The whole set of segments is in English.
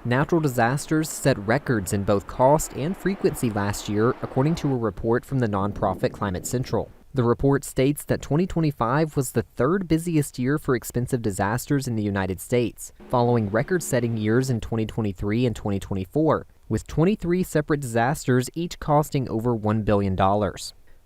Natural disasters set records in both cost and frequency last year, according to a report from the nonprofit Climate Central. The report states that 2025 was the third busiest year for expensive disasters in the United States, following record-setting years in 2023 and 2024, with 23 separate disasters each costing over $1 billion.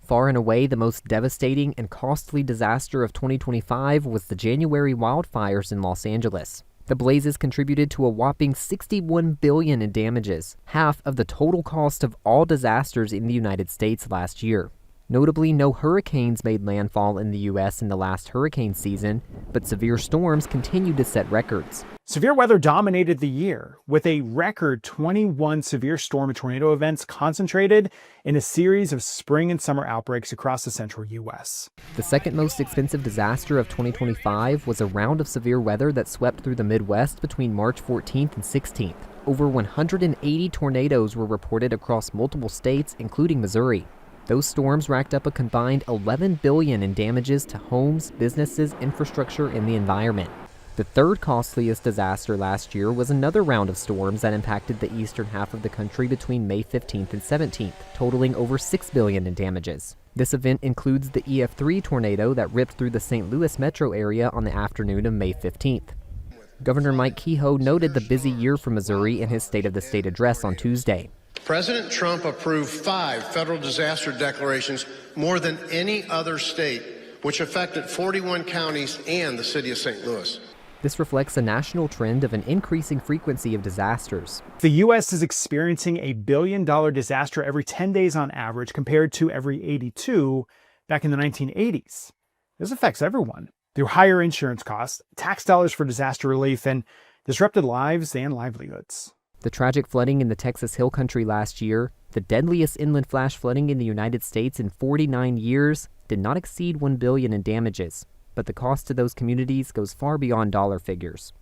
Far and away, the most devastating and costly disaster of 2025 was the January wildfires in Los Angeles. The blazes contributed to a whopping $61 billion in damages, half of the total cost of all disasters in the United States last year. Notably, no hurricanes made landfall in the U.S. in the last hurricane season, but severe storms continued to set records. Severe weather dominated the year, with a record 21 severe storm and tornado events concentrated in a series of spring and summer outbreaks across the central U.S. The second most expensive disaster of 2025 was a round of severe weather that swept through the Midwest between March 14th and 16th. Over 180 tornadoes were reported across multiple states, including Missouri. Those storms racked up a combined $11 billion in damages to homes, businesses, infrastructure, and the environment. The third costliest disaster last year was another round of storms that impacted the eastern half of the country between May 15th and 17th, totaling over $6 billion in damages. This event includes the EF3 tornado that ripped through the St. Louis metro area on the afternoon of May 15th. Governor Mike Kehoe noted the busy year for Missouri in his State of the State address on Tuesday. President Trump approved 5 federal disaster declarations, more than any other state, which affected 41 counties and the city of St. Louis. This reflects a national trend of an increasing frequency of disasters. The U.S. is experiencing a $1 billion disaster every 10 days on average, compared to every 82 back in the 1980s. This affects everyone through higher insurance costs, tax dollars for disaster relief, and disrupted lives and livelihoods. The tragic flooding in the Texas Hill Country last year, the deadliest inland flash flooding in the United States in 49 years, did not exceed $1 billion in damages, but the cost to those communities goes far beyond dollar figures.